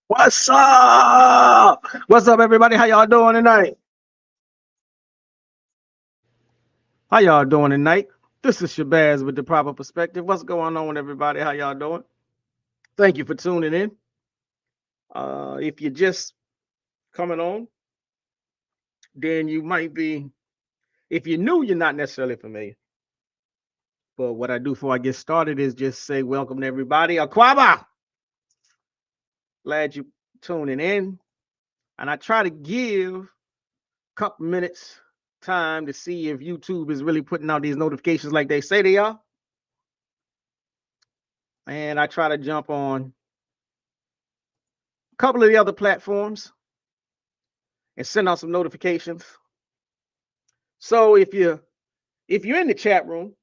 What's up? What's up, everybody? How y'all doing tonight? How y'all doing tonight? This is Shabazz with the proper perspective. What's going on, everybody? How y'all doing? Thank you for tuning in. If you're just coming on, then you might be. If you're new, you're not necessarily familiar. But what I do before I get started is just say welcome to everybody. Aquaba, glad you tuning in. And I try to give a couple minutes time to see if YouTube is really putting out these notifications like they say they are. And I try to jump on a couple of the other platforms and send out some notifications. So if you're in the chat room,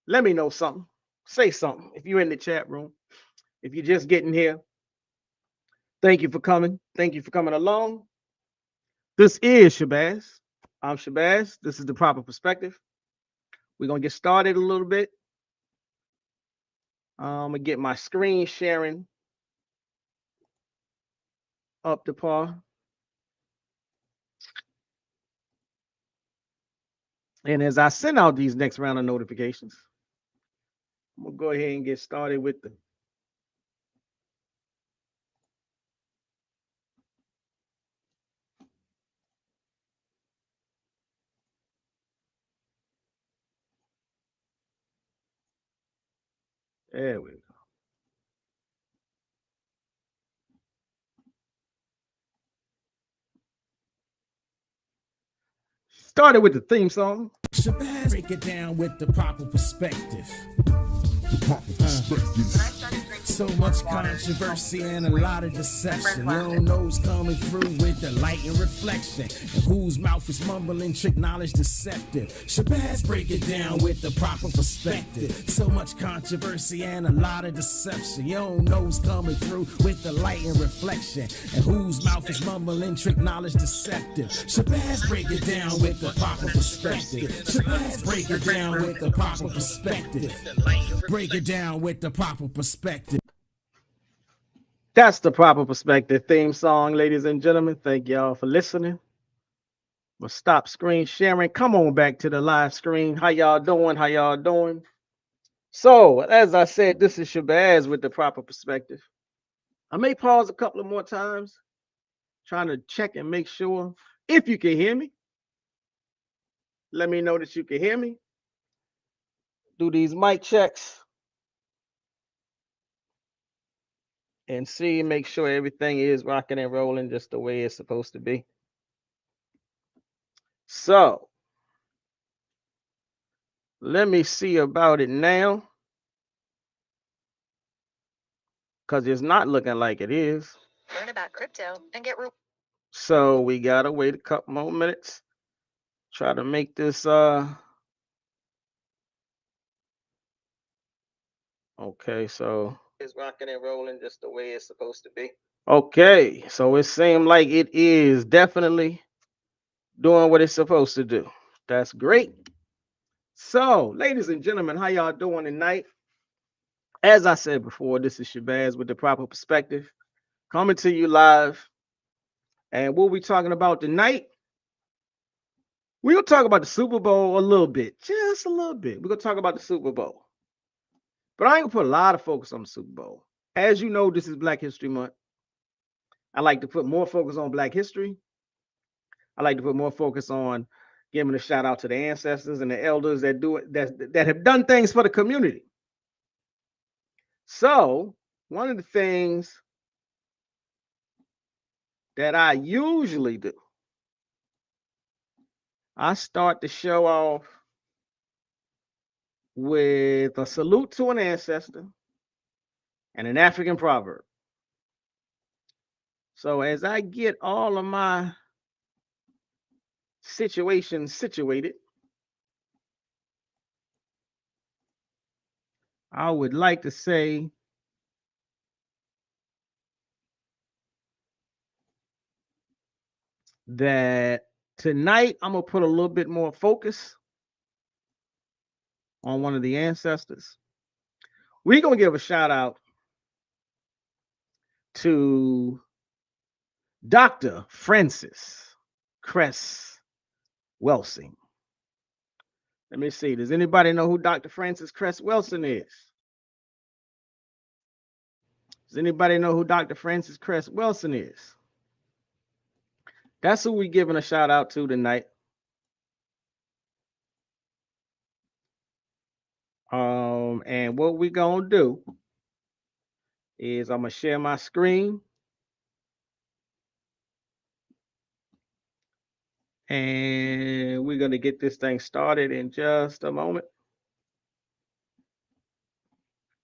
let me know something. Say something. If you're in the chat room, if you're just getting here, thank you for coming. Thank you for coming along. This is Shabazz. I'm Shabazz. This is the proper perspective. We're gonna get started a little bit. I'm gonna get my screen sharing up to par. And as I send out these next round of notifications, I'm gonna go ahead and get started with the there we go. Started with the theme song. Shabazz, break it down with the proper perspective. So much controversy and a lot of deception. You don't know who's coming through with the light and reflection, and whose mouth is mumbling, trick knowledge deceptive. Shabazz, break it down with the proper perspective. So much controversy and a lot of deception. You don't know who's coming through with the light and reflection, and whose mouth is mumbling, trick knowledge deceptive. Shabazz, break it down with the proper perspective. Shabazz, break it down with the proper perspective. Break it down with the proper perspective. That's the proper perspective theme song, ladies and gentlemen. Thank y'all for listening. We'll stop screen sharing. Come on back to the live screen. How y'all doing? How y'all doing? So, as I said, this is Shabazz with the proper perspective. I may pause a couple of more times, trying to check and make sure if you can hear me. Let me know that you can hear me. Do these mic checks and see, make sure everything is rocking and rolling just the way it's supposed to be. So, let me see about it now, because it's not looking like it is. Learn about crypto and get So we gotta wait a couple more minutes. Try to make this okay, so it's rocking and rolling just the way it's supposed to be. Okay, so it seemed like it is definitely doing what it's supposed to do. That's great. So, ladies and gentlemen, how y'all doing tonight? As I said before, this is Shabazz with the proper perspective, coming to you live. And what we talking about tonight? We'll talk about the Super Bowl a little bit, just a little bit. We're gonna talk about the Super Bowl. But I ain't gonna put a lot of focus on the Super Bowl. As you know, this is Black History Month. I like to put more focus on Black history. I like to put more focus on giving a shout out to the ancestors and the elders that do it, that have done things for the community. So one of the things that I usually do, I start the show off with a salute to an ancestor and an African proverb. So as I get all of my situations situated, I would like to say that tonight I'm gonna put a little bit more focus on one of the ancestors. We're gonna give a shout out to Dr. Francis Cress Welsing. Let me see. Does anybody know who Dr. Francis Cress Welsing is? Does anybody know who Dr. Francis Cress Welsing is? That's who we giving a shout out to tonight. And what we gonna do is I'm gonna share my screen, and we're gonna get this thing started in just a moment.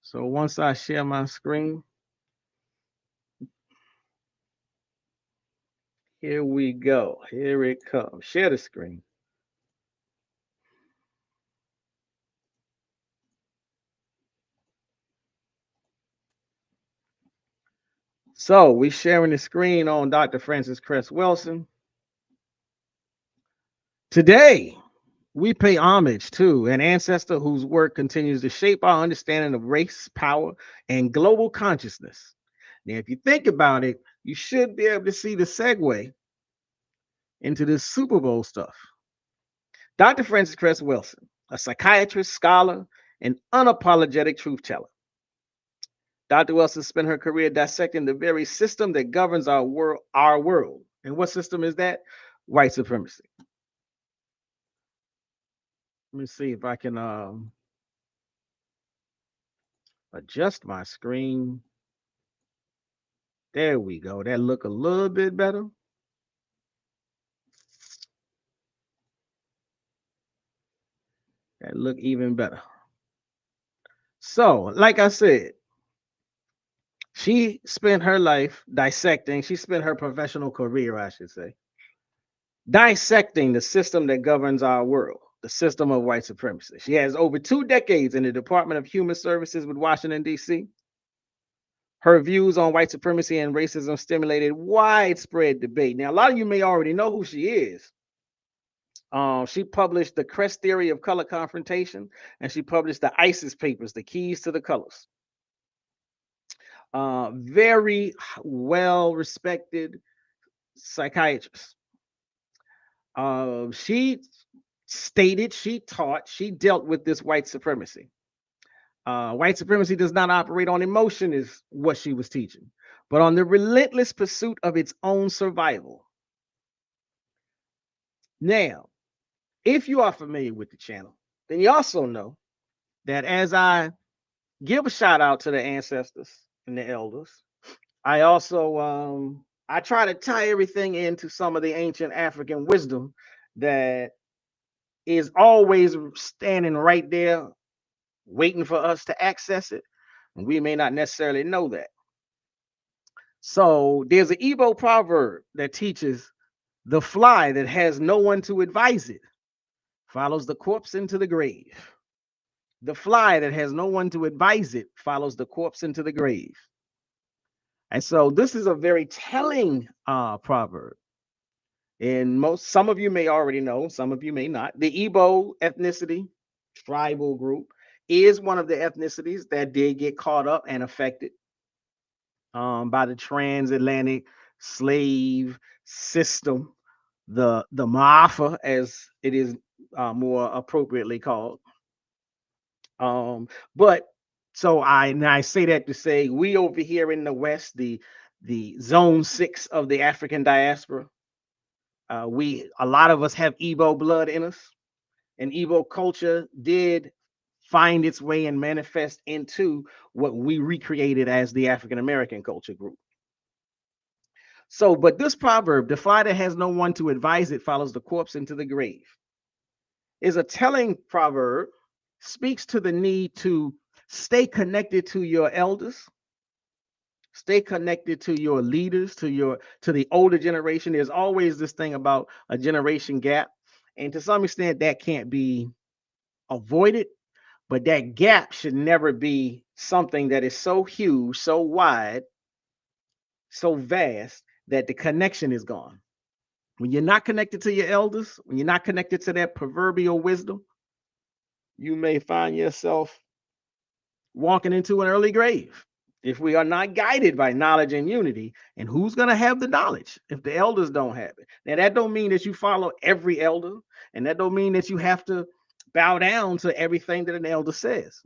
So once I share my screen, here we go. Here it comes. Share the screen. So we're sharing the screen on Dr. Francis Cress Welsing. Today, we pay homage to an ancestor whose work continues to shape our understanding of race, power, and global consciousness. Now, if you think about it, you should be able to see the segue into this Super Bowl stuff. Dr. Francis Cress Welsing, a psychiatrist, scholar, and unapologetic truth teller. Dr. Welsing spent her career dissecting the very system that governs our world. And what system is that? White supremacy. Let me see if I can adjust my screen. There we go. That look a little bit better. That look even better. So, like I said, she spent her life dissecting. She spent her professional career, I should say, dissecting the system that governs our world, the system of white supremacy. She has over 2 decades in the Department of Human Services with Washington, D.C. Her views on white supremacy and racism stimulated widespread debate. Now, a lot of you may already know who she is. She published the Cress Theory of Color Confrontation, and she published the ISIS Papers, the Keys to the Colors. Very well respected psychiatrist. She stated, she taught, she dealt with this white supremacy. White supremacy does not operate on emotion, is what she was teaching, but on the relentless pursuit of its own survival. Now, if you are familiar with the channel, then you also know that as I give a shout out to the ancestors and the elders, I also I try to tie everything into some of the ancient African wisdom that is always standing right there waiting for us to access it, and we may not necessarily know that. So there's an Igbo proverb that teaches the fly that has no one to advise it follows the corpse into the grave. The fly that has no one to advise it follows the corpse into the grave. And so this is a very telling proverb. And some of you may already know, some of you may not. The Igbo ethnicity, tribal group, is one of the ethnicities that did get caught up and affected by the transatlantic slave system, the Maafa, as it is more appropriately called. But so I say that to say we over here in the West, the zone 6 of the African diaspora, a lot of us have Igbo blood in us, and Igbo culture did find its way and manifest into what we recreated as the African American culture group. So, but this proverb, the fly that has no one to advise it follows the corpse into the grave, is a telling proverb, speaks to the need to stay connected to your elders, stay connected to your leaders, to the older generation. There's always this thing about a generation gap, and to some extent that can't be avoided, but that gap should never be something that is so huge, so wide, so vast that the connection is gone. When you're not connected to your elders, when you're not connected to that proverbial wisdom, you may find yourself walking into an early grave. if we are not guided by knowledge and unity, and who's going to have the knowledge if the elders don't have it? Now that don't mean that you follow every elder, and that don't mean that you have to bow down to everything that an elder says.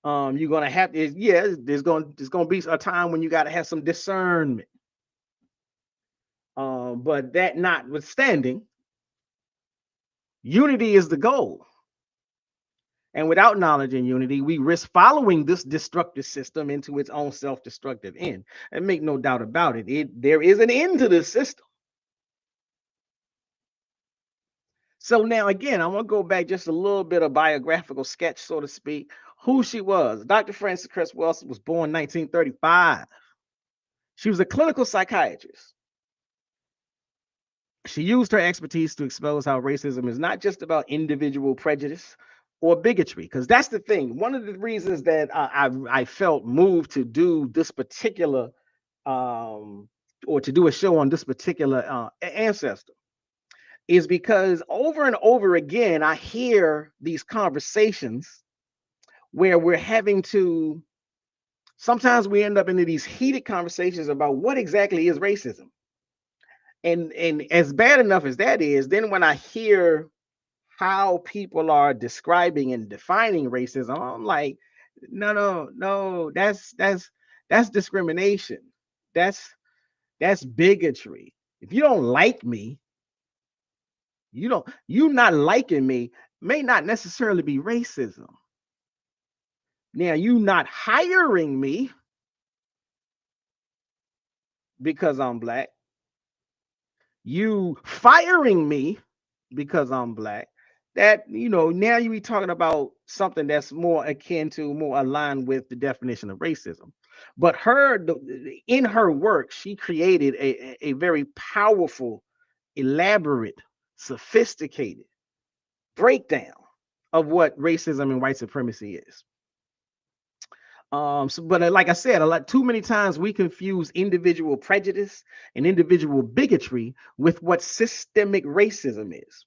You're gonna have to, yeah, there's gonna be a time when you got to have some discernment. But that notwithstanding, unity is the goal. And without knowledge and unity, we risk following this destructive system into its own self-destructive end. And make no doubt about it, there is an end to this system. So now again, I want to go back just a little bit of biographical sketch, so to speak, who she was. Dr. Frances Cress Welsing was born 1935. She was a clinical psychiatrist. She used her expertise to expose how racism is not just about individual prejudice or bigotry, because that's the thing. One of the reasons that I felt moved to do this particular or to do a show on this particular ancestor is because over and over again I hear these conversations where we're having to, sometimes we end up into these heated conversations about what exactly is racism. And as bad enough as that is, then when I hear how people are describing and defining racism, I'm like, no, that's discrimination. That's bigotry. If you don't like me, you not liking me may not necessarily be racism. Now, you not hiring me because I'm black, you firing me because I'm black, that, now you be talking about something that's more akin to, more aligned with the definition of racism. But in her work, she created a very powerful, elaborate, sophisticated breakdown of what racism and white supremacy is. But like I said, too many times we confuse individual prejudice and individual bigotry with what systemic racism is.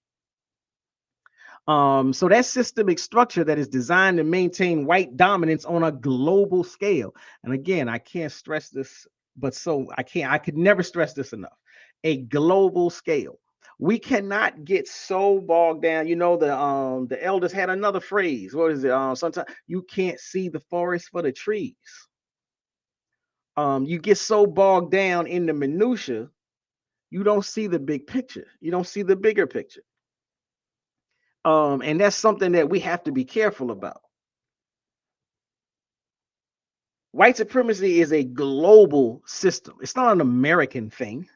So that systemic structure that is designed to maintain white dominance on a global scale. And again, I can't stress this, I could never stress this enough. A global scale. We cannot get so bogged down. The elders had another phrase. What is it? Sometimes you can't see the forest for the trees. You get so bogged down in the minutia, you don't see the big picture. You don't see the bigger picture. And that's something that we have to be careful about. White supremacy is a global system. It's not an American thing.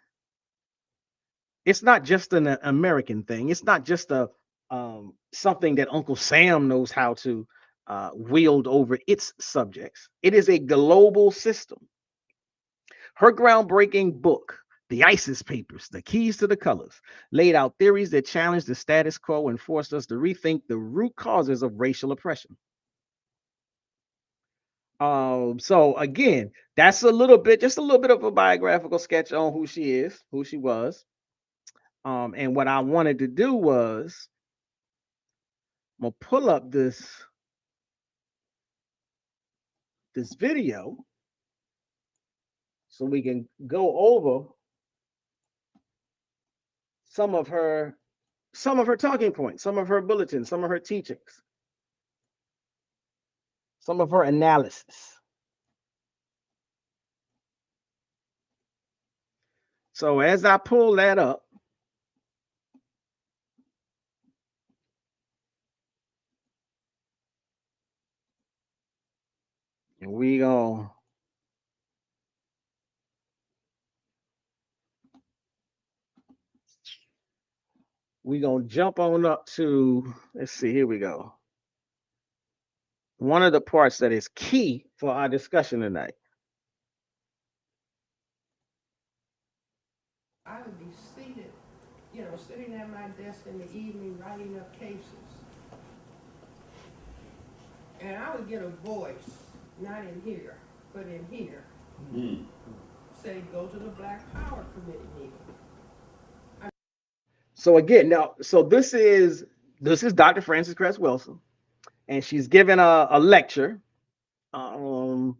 It's not just an American thing. It's not just a something that Uncle Sam knows how to wield over its subjects. It is a global system. Her groundbreaking book, The ISIS Papers, The Keys to the Colors, laid out theories that challenged the status quo and forced us to rethink the root causes of racial oppression. So again, that's just a little bit of a biographical sketch on who she is, who she was. And what I wanted to do was, I'm gonna pull up this video so we can go over some of her talking points, some of her bulletins, some of her teachings, some of her analysis. So as I pull that up, and we gonna jump on up to, let's see, here we go. One of the parts that is key for our discussion tonight. I would be seated, sitting at my desk in the evening writing up cases. And I would get a voice, not in here, but in here, say, go to the Black Power Committee meeting. So again, this is Dr. Frances Cress Welsing, and she's given a lecture And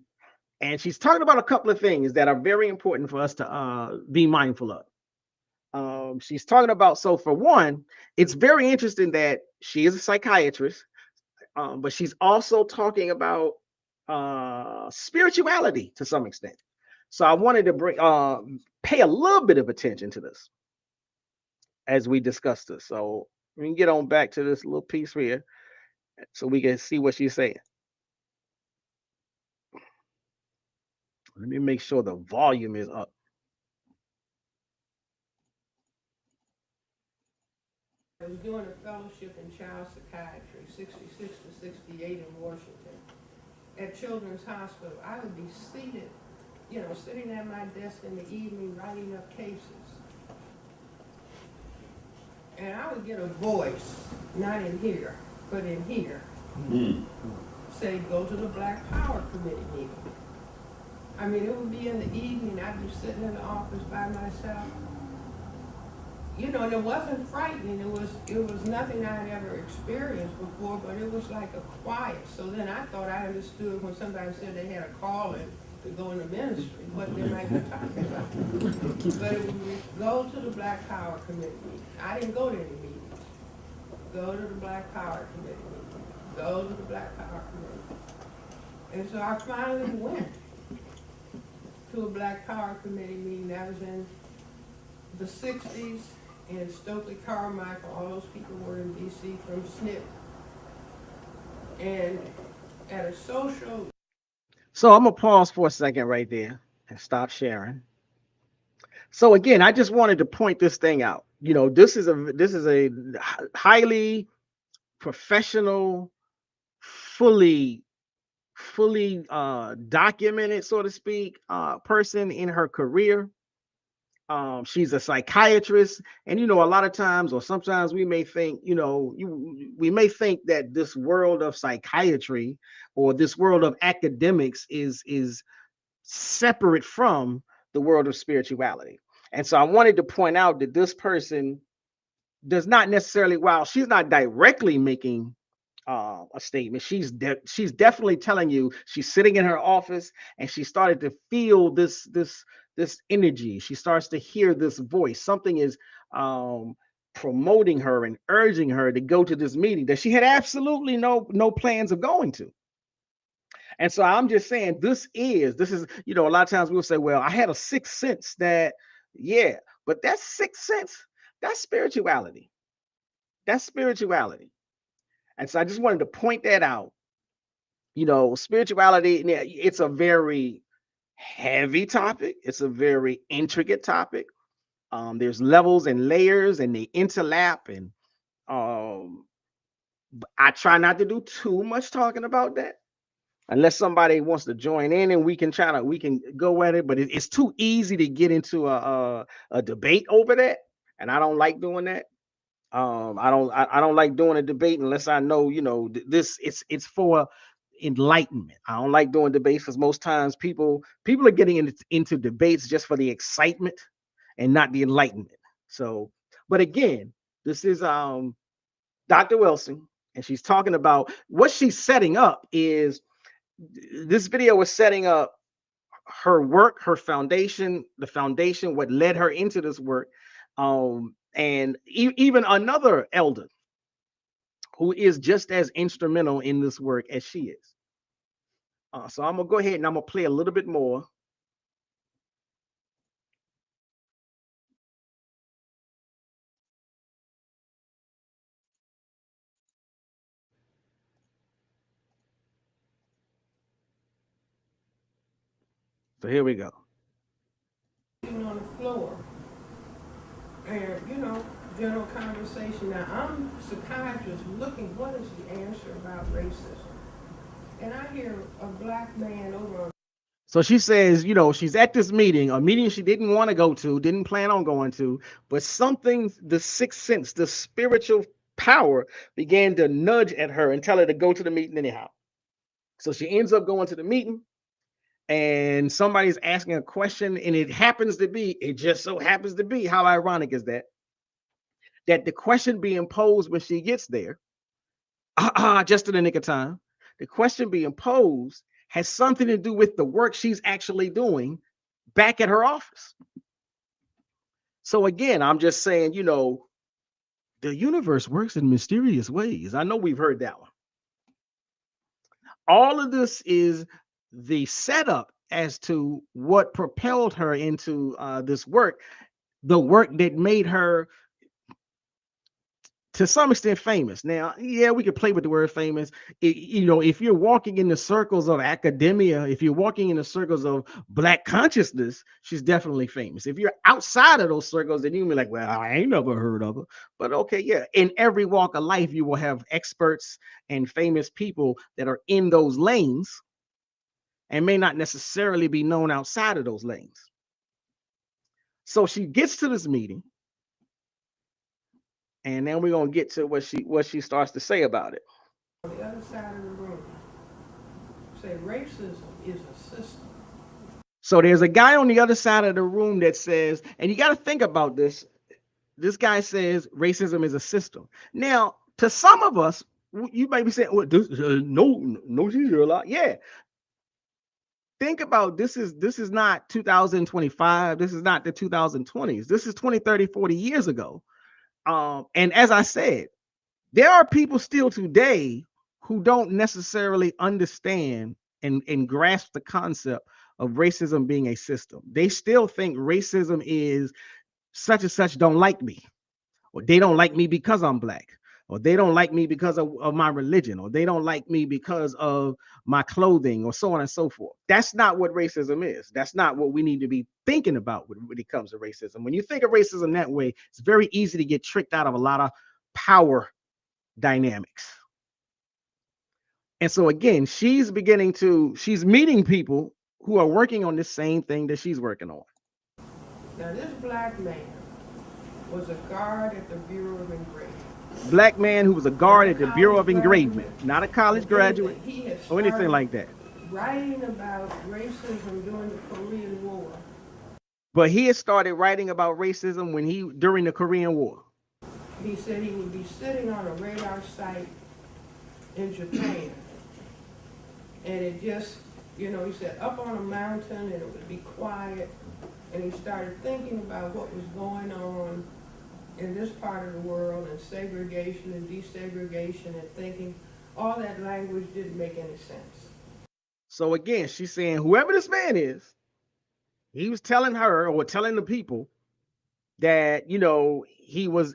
she's talking about a couple of things that are very important for us to be mindful of. She's talking about, so for one, it's very interesting that she is a psychiatrist, but she's also talking about spirituality to some extent. So I wanted to pay a little bit of attention to this as we discuss this. So we can get on back to this little piece here so we can see what she's saying. Let me make sure the volume is up. I was doing a fellowship in child psychiatry, 66 to 68 in Washington, at Children's Hospital. I would be seated, sitting at my desk in the evening writing up cases. And I would get a voice, not in here, but in here, say, go to the Black Power Committee meeting. I mean, it would be in the evening, I'd be sitting in the office by myself. And it wasn't frightening. It was nothing I had ever experienced before, but it was like a quiet. So then I thought I understood when somebody said they had a calling to go into ministry, what they might be talking about. But it would go to the Black Power Committee meeting. I didn't go to any meetings. Go to the Black Power Committee meeting. Go to the Black Power Committee. And so I finally went to a Black Power Committee meeting. That was in the 60s. And Stokely Carmichael, all those people were in D.C. from SNP. And at a social... So I'm going to pause for a second right there and stop sharing. So again, I just wanted to point this thing out. This is a highly professional, fully documented, so to speak, person in her career. She's a psychiatrist, and a lot of times, or sometimes, we may think, we may think that this world of psychiatry or this world of academics is separate from the world of spirituality. And so I wanted to point out that this person does not necessarily, while she's not directly making a statement, she's definitely telling you, she's sitting in her office and she started to feel this energy. She starts to hear this voice. Something is promoting her and urging her to go to this meeting that she had absolutely no plans of going to. And so I'm just saying, this is a lot of times we'll say, well, I had a sixth sense that, yeah, but that sixth sense, that's spirituality. That's spirituality. And so I just wanted to point that out. Spirituality, it's a very heavy topic. It's a very intricate topic. There's levels and layers, and they interlap. And I try not to do too much talking about that, unless somebody wants to join in, and we can go at it. But it's too easy to get into a debate over that, and I don't like doing that. I don't like doing a debate unless I know, this it's for enlightenment. I don't like doing debates because most times people are getting into debates just for the excitement and not the enlightenment. So, but again, this is Dr. Welsing, and she's talking about what she's setting up. Is this video is setting up her work, her foundation, the foundation, what led her into this work, and even another elder who is just as instrumental in this work as she is. So I'm gonna go ahead and I'm gonna play a little bit more. So here we go. on the floor. And, general conversation. Now, I'm a psychiatrist looking, what is the answer about racism? And I hear a black man over on... So she says, she's at this meeting, a meeting she didn't want to go to, didn't plan on going to, but something, the sixth sense, the spiritual power began to nudge at her and tell her to go to the meeting anyhow. So she ends up going to the meeting, and somebody's asking a question, and it just so happens to be, how ironic is that the question being posed when she gets there, just in the nick of time, the question being posed has something to do with the work she's actually doing back at her office. So again, I'm just saying, the universe works in mysterious ways. I know we've heard that one. All of this is the setup as to what propelled her into this work, the work that made her to some extent famous. Now, yeah, we could play with the word famous. If you're walking in the circles of academia, if you're walking in the circles of Black consciousness, she's definitely famous. If you're outside of those circles, then you'll be like, well, I ain't never heard of her. But okay, yeah, in every walk of life, you will have experts and famous people that are in those lanes and may not necessarily be known outside of those lanes. So she gets to this meeting, and then we're gonna get to what she starts to say about it. On the other side of the room, say racism is a system. So there's a guy on the other side of the room that says, and you got to think about this. This guy says racism is a system. Now, to some of us, you might be saying, well, no, she's a lot. Yeah. Think about this is not 2025. This is not the 2020s. This is 20, 30, 40 years ago. And as I said, there are people still today who don't necessarily understand and grasp the concept of racism being a system. They still think racism is such and such don't like me, or they don't like me because I'm Black, or they don't like me because of my religion, or they don't like me because of my clothing, or so on and so forth. That's not what racism is. That's not what we need to be thinking about when it comes to racism. When you think of racism that way, it's very easy to get tricked out of a lot of power dynamics. And so again, she's meeting people who are working on the same thing that she's working on. Now this Black man was a guard at the Bureau of Engraving. Black man who was a guard at the Bureau of Engraving, not a college graduate or anything like that. Writing about racism during the Korean War. But he had started writing about racism during the Korean War. He said he would be sitting on a radar site in Japan. And it just, he said up on a mountain and it would be quiet. And he started thinking about what was going on in this part of the world, and segregation and desegregation, and thinking all that language didn't make any sense. So again, she's saying whoever this man is, he was telling her or telling the people that, he was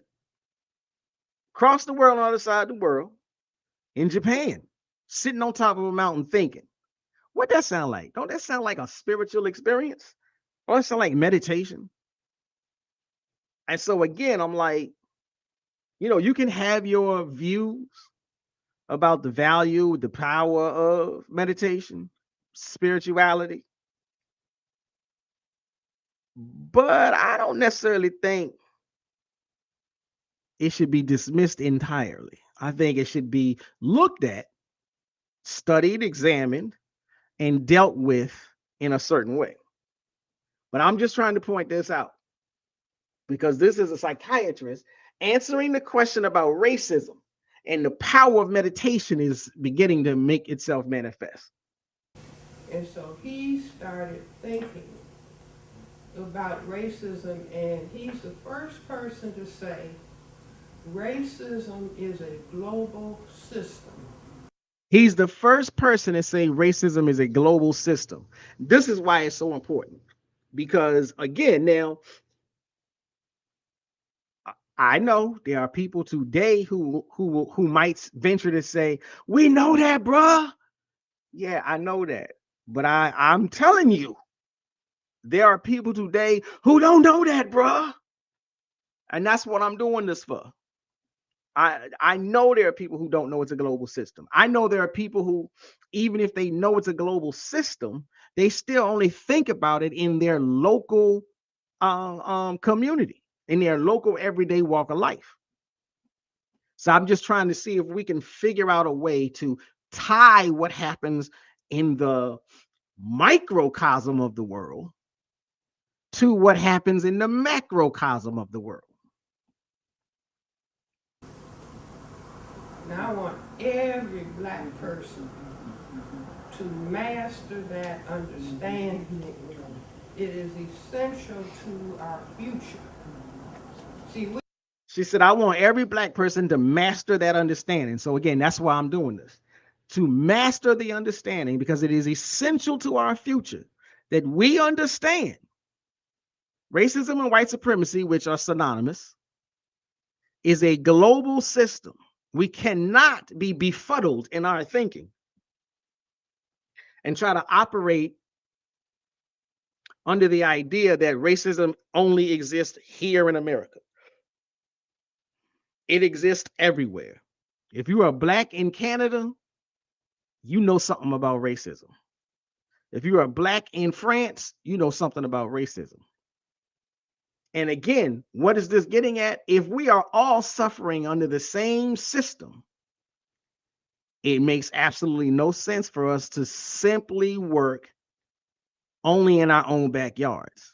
across the world on the other side of the world in Japan, sitting on top of a mountain thinking. What that sound like? Don't that sound like a spiritual experience? Or that sound like meditation? And so again, I'm like, you can have your views about the value, the power of meditation, spirituality, but I don't necessarily think it should be dismissed entirely. I think it should be looked at, studied, examined, and dealt with in a certain way. But I'm just trying to point this out because this is a psychiatrist answering the question about racism, and the power of meditation is beginning to make itself manifest. And so he started thinking about racism, and he's the first person to say racism is a global system. He's the first person to say racism is a global system. This is why it's so important. Because again, now, I know there are people today who might venture to say, we know that, bruh. Yeah, I know that. But I'm telling you, there are people today who don't know that, bruh. And that's what I'm doing this for. I know there are people who don't know it's a global system. I know there are people who, even if they know it's a global system, they still only think about it in their local community, in their local everyday walk of life. So I'm just trying to see if we can figure out a way to tie what happens in the microcosm of the world to what happens in the macrocosm of the world. Now I want every Black person to to master that understanding. It is essential to our future. See, She said, I want every black person to master that understanding. So again, that's why I'm doing this. To master the understanding, because it is essential to our future that we understand racism and white supremacy, which are synonymous, is a global system. We cannot be befuddled in our thinking and try to operate under the idea that racism only exists here in America. It exists everywhere. If you are black in Canada, you know something about racism. If you are black in France, you know something about racism. And again, what is this getting at? If we are all suffering under the same system, it makes absolutely no sense for us to simply work only in our own backyards.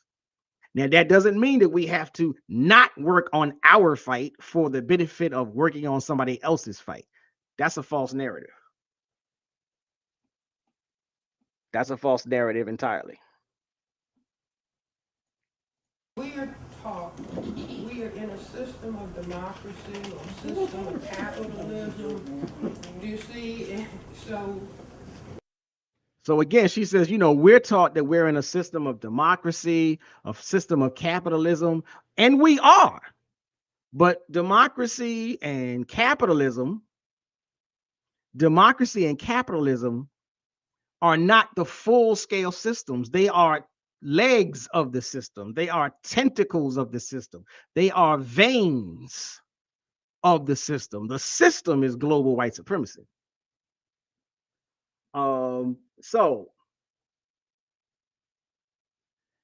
Now, that doesn't mean that we have to not work on our fight for the benefit of working on somebody else's fight. That's a false narrative. That's a false narrative entirely. we are taught we are in a system of democracy or system of capitalism. Do you see? So again, she says, we're taught that we're in a system of democracy, a system of capitalism, and we are. But democracy and capitalism are not the full-scale systems. They are legs of the system. They are tentacles of the system. They are veins of the system. The system is global white supremacy. So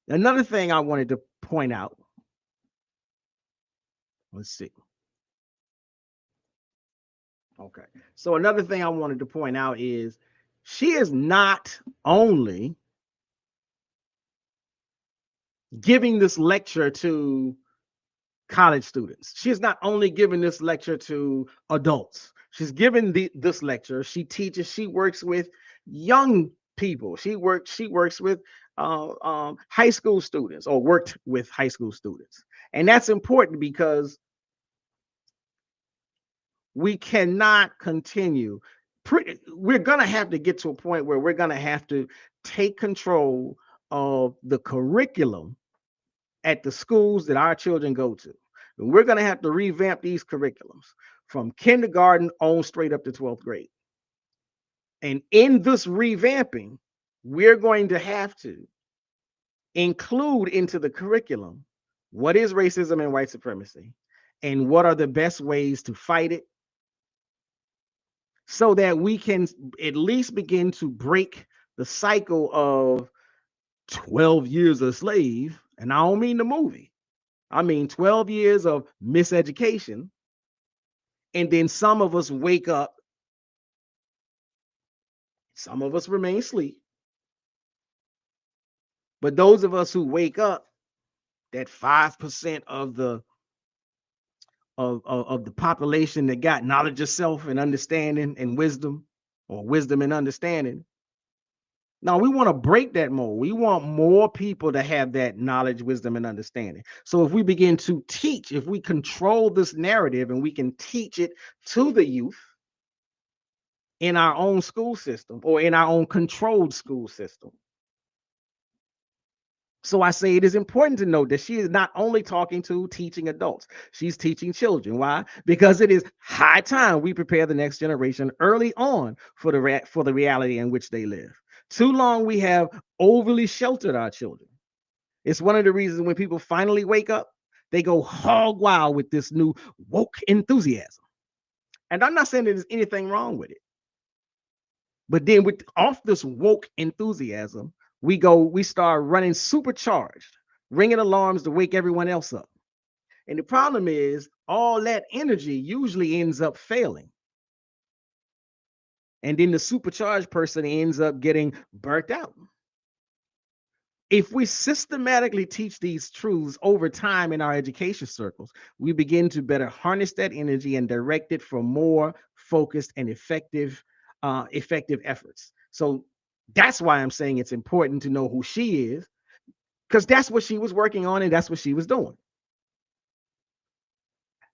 another thing I wanted to point out. Let's see. Okay. So another thing I wanted to point out is she is not only giving this lecture to college students. She's not only giving this lecture to adults. She's giving this lecture. She teaches. She works with young people. She works with high school students, or worked with high school students, and that's important because we cannot continue. We're gonna have to get to a point where we're gonna have to take control of the curriculum at the schools that our children go to. And we're going to have to revamp these curriculums from kindergarten on straight up to 12th grade. And in this revamping, we're going to have to include into the curriculum what is racism and white supremacy and what are the best ways to fight it, so that we can at least begin to break the cycle of 12 years a slave. And I don't mean the movie. I mean 12 years of miseducation, and then some of us wake up, some of us remain asleep. But those of us who wake up, that 5% of the population that got knowledge of self and understanding and wisdom, or wisdom and understanding. Now we want to break that mold. We want more people to have that knowledge, wisdom, and understanding. So if we begin to teach, if we control this narrative and we can teach it to the youth in our own school system, or in our own controlled school system. So I say it is important to note that she is not only talking to teaching adults, she's teaching children. Why? Because it is high time we prepare the next generation early on for the reality in which they live. Too long we have overly sheltered our children. It's one of the reasons when people finally wake up, they go hog wild with this new woke enthusiasm. And I'm not saying that there's anything wrong with it. But then off this woke enthusiasm, we start running supercharged, ringing alarms to wake everyone else up. And the problem is all that energy usually ends up failing. And then the supercharged person ends up getting burnt out. If we systematically teach these truths over time in our education circles, we begin to better harness that energy and direct it for more focused and effective efforts. So That's why I'm saying it's important to know who she is, because that's what she was working on and that's what she was doing.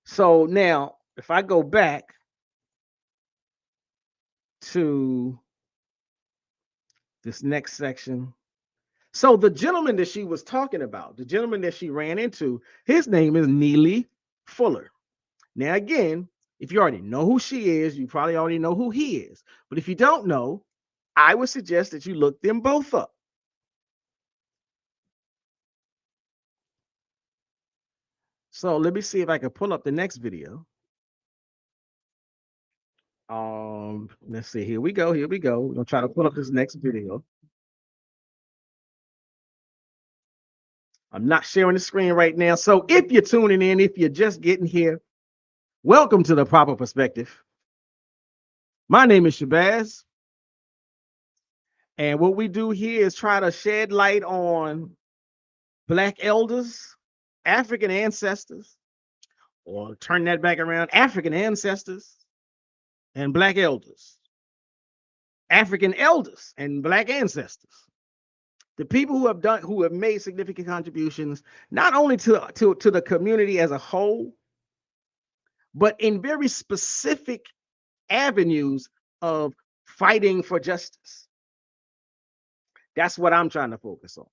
So now, if I go back to this next section, so the gentleman that she was talking about, the gentleman that she ran into, his name is Neely Fuller. Now, again, if you already know who she is, you probably already know who he is. But if you don't know, I would suggest that you look them both up. So let me see if I can pull up the next video. Let's see. Here we go. Here we go. We're gonna try to pull up this next video. I'm not sharing the screen right now. So if you're tuning in, if you're just getting here, welcome to the Proper Perspective. My name is Shabazz. And what we do here is try to shed light on Black elders, African ancestors, or turn that back around, African ancestors and Black elders, African elders and Black ancestors. The people who have made significant contributions, not only to the community as a whole, but in very specific avenues of fighting for justice. That's what I'm trying to focus on.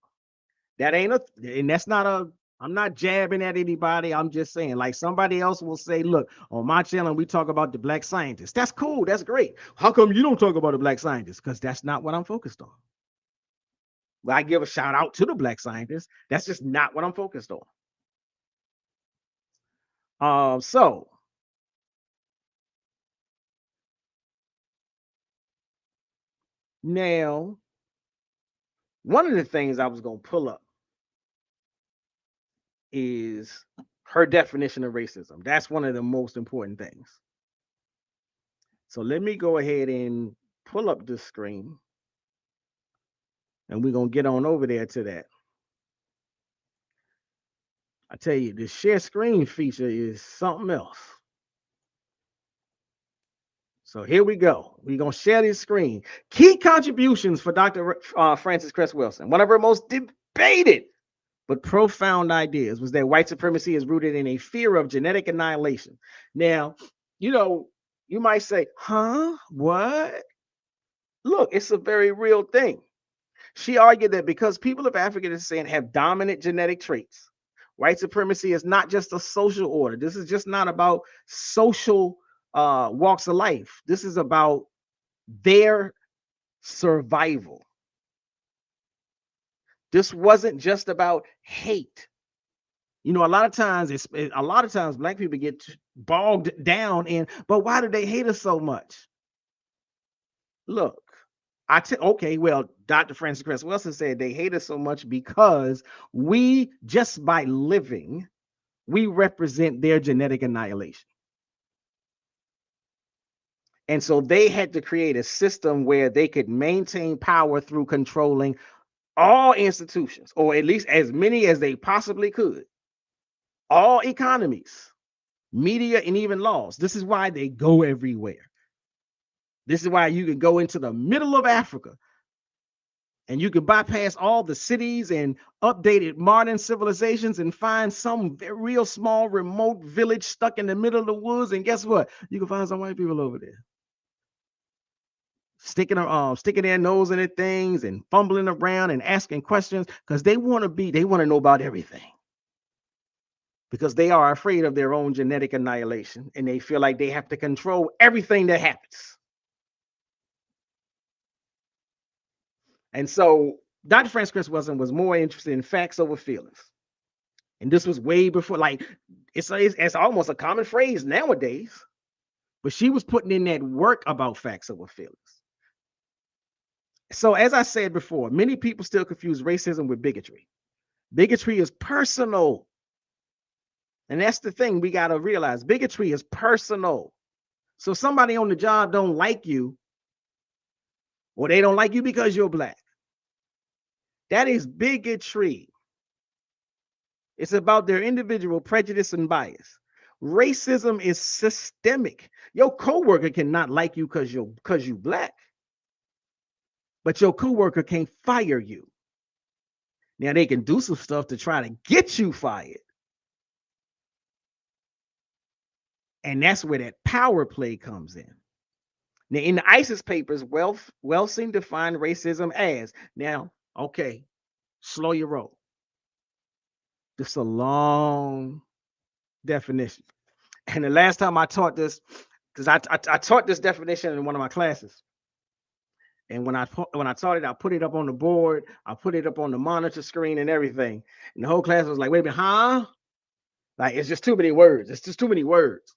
That ain't and that's not I'm not jabbing at anybody. I'm just saying, like somebody else will say, look, on my channel, we talk about the Black scientists. That's cool. That's great. How come you don't talk about the Black scientists? Because that's not what I'm focused on. Well, I give a shout out to the Black scientists. That's just not what I'm focused on. So now, one of the things I was going to pull up is her definition of racism. That's one of the most important things. So let me go ahead and pull up the screen, and we're going to get on over there to that. I tell you, the share screen feature is something else. So here we go. We're going to share this screen. Key contributions for Dr. Frances Cress Welsing. One of her most debated but profound ideas was that white supremacy is rooted in a fear of genetic annihilation. Now, you might say, huh? What? Look, it's a very real thing. She argued that because people of African descent have dominant genetic traits, white supremacy is not just a social order. This is just not about social walks of life. This is about their survival. This wasn't just about hate. A lot of times Black people get bogged down in, but why do they hate us so much? Look, Dr. Frances Cress Welsing said they hate us so much because we, just by living, we represent their genetic annihilation. And so they had to create a system where they could maintain power through controlling all institutions, or at least as many as they possibly could, all economies, media, and even laws. This is why they go everywhere. This is why you can go into the middle of Africa and you can bypass all the cities and updated modern civilizations and find some real small remote village stuck in the middle of the woods. And guess what? You can find some white people over there sticking their nose in their things and fumbling around and asking questions because they want to know about everything. Because they are afraid of their own genetic annihilation and they feel like they have to control everything that happens. And so Dr. Frances Cress Welsing was more interested in facts over feelings. And this was way before, like, it's almost a common phrase nowadays, but she was putting in that work about facts over feelings. So as I said before, many people still confuse racism with bigotry. Bigotry is personal. And that's the thing we got to realize. Bigotry is personal. So somebody on the job don't like you, or they don't like you because you're Black. That is bigotry. It's about their individual prejudice and bias. Racism is systemic. Your coworker cannot like you because you Black. but your coworker can't fire you. Now they can do some stuff to try to get you fired. And that's where that power play comes in. Now, in the ISIS papers, Welsing defined racism as, now, okay, slow your roll. This is a long definition. And the last time I taught this, because I taught this definition in one of my classes. And when I taught it, I put it up on the board, I put it up on the monitor screen and everything. And the whole class was like, wait a minute, huh? Like, it's just too many words. It's just too many words.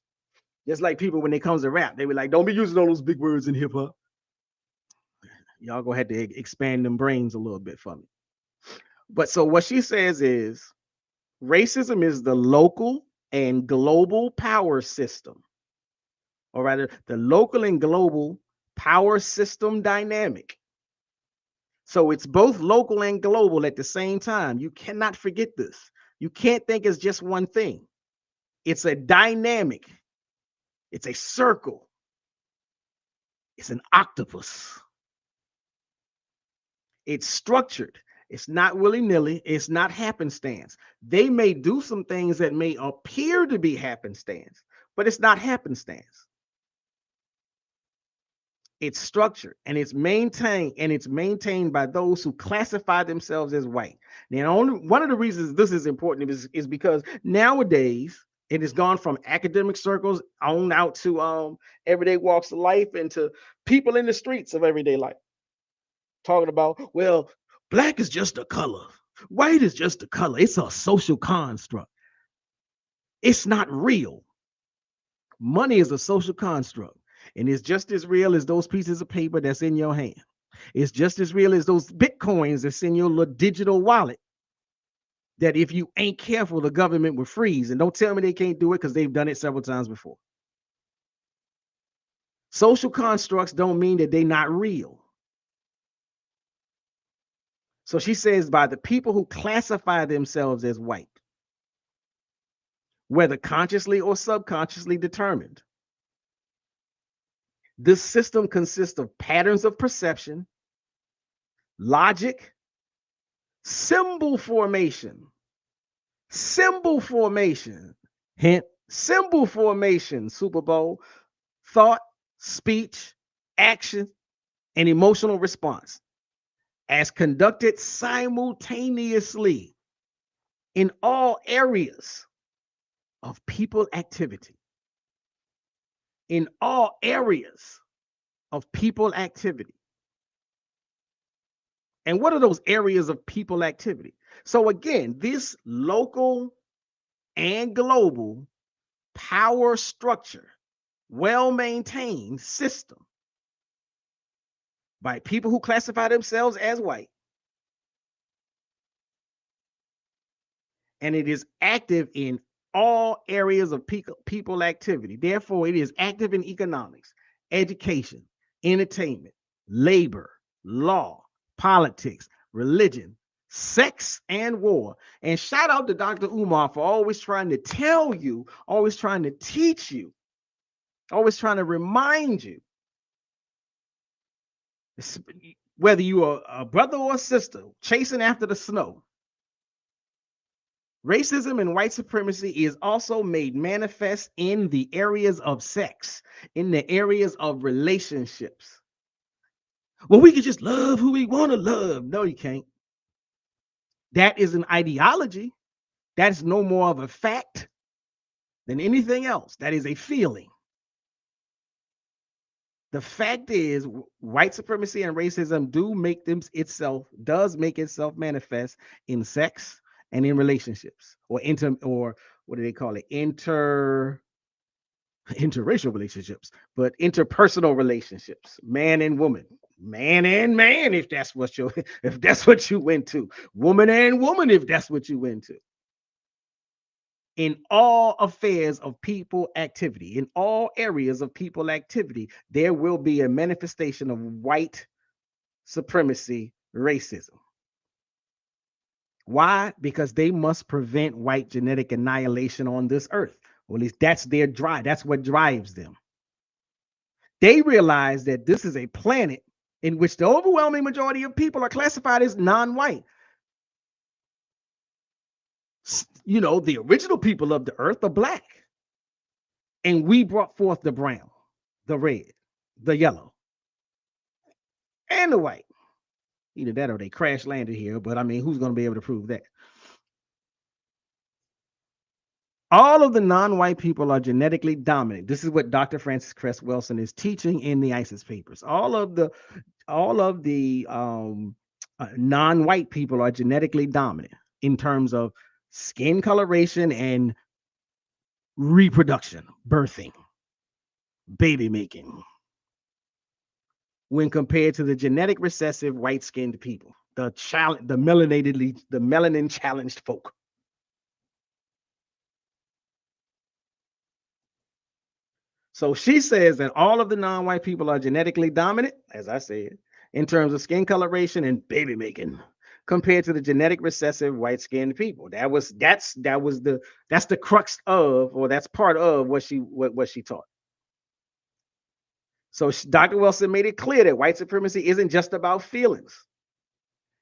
Just like people when it comes to rap, they be like, don't be using all those big words in hip hop. Y'all go ahead to expand them brains a little bit for me. But so what she says is racism is the local and global power system, or rather, the local and global power system dynamic. So it's both local and global at the same time. You cannot forget this. You can't think it's just one thing. It's a dynamic. It's a circle. It's an octopus. It's structured. It's not willy-nilly. It's not happenstance. They may do some things that may appear to be happenstance, but it's not happenstance. It's structured and it's maintained by those who classify themselves as white. Now, only one of the reasons this is important is because nowadays it has gone from academic circles on out to everyday walks of life and to people in the streets of everyday life. Talking about, well, black is just a color. White is just a color. It's a social construct. It's not real. Money is a social construct. And it's just as real as those pieces of paper that's in your hand. It's just as real as those Bitcoins that's in your little digital wallet. That if you ain't careful, the government will freeze. And don't tell me they can't do it because they've done it several times before. Social constructs don't mean that they're not real. So she says by the people who classify themselves as white, whether consciously or subconsciously determined. This system consists of patterns of perception, logic, symbol formation, hint, symbol formation, Super Bowl, thought, speech, action, and emotional response, as conducted simultaneously in all areas of people activity. In all areas of people activity. And what are those areas of people activity? So again, this local and global power structure, well-maintained system by people who classify themselves as white, and it is active in all areas of people activity. Therefore, it is active in economics, education, entertainment, labor, law, politics, religion, sex, and war. And shout out to Dr. Umar for always trying to tell you, always trying to teach you, always trying to remind you, whether you are a brother or a sister chasing after the snow, racism and white supremacy is also made manifest in the areas of sex, in the areas of relationships. Well, we can just love who we want to love. No, you can't. That is an ideology. That's no more of a fact than anything else. That is a feeling. The fact is, white supremacy and racism does make itself manifest in sex and in relationships, or what do they call it? Interracial relationships, but interpersonal relationships, man and woman, man and man, if that's what you went to, woman and woman, if that's what you went to. In all affairs of people activity, in all areas of people activity, there will be a manifestation of white supremacy racism. Why? Because they must prevent white genetic annihilation on this earth. Or at least that's their drive. That's what drives them. They realize that this is a planet in which the overwhelming majority of people are classified as non-white. You know, the original people of the earth are black. And we brought forth the brown, the red, the yellow, and the white. Either that or they crash landed here, but I mean, who's going to be able to prove that? All of the non-white people are genetically dominant. This is what Dr. Francis Cress Welsing is teaching in the ISIS papers. All of the non-white people are genetically dominant in terms of skin coloration and reproduction, birthing, baby making, when compared to the genetic recessive white-skinned people, the melanin challenged folk. So she says that all of the non-white people are genetically dominant, as I said, in terms of skin coloration and baby making, compared to the genetic recessive white-skinned people. That's the crux of, or that's part of what she taught. So Dr. Welsing made it clear that white supremacy isn't just about feelings.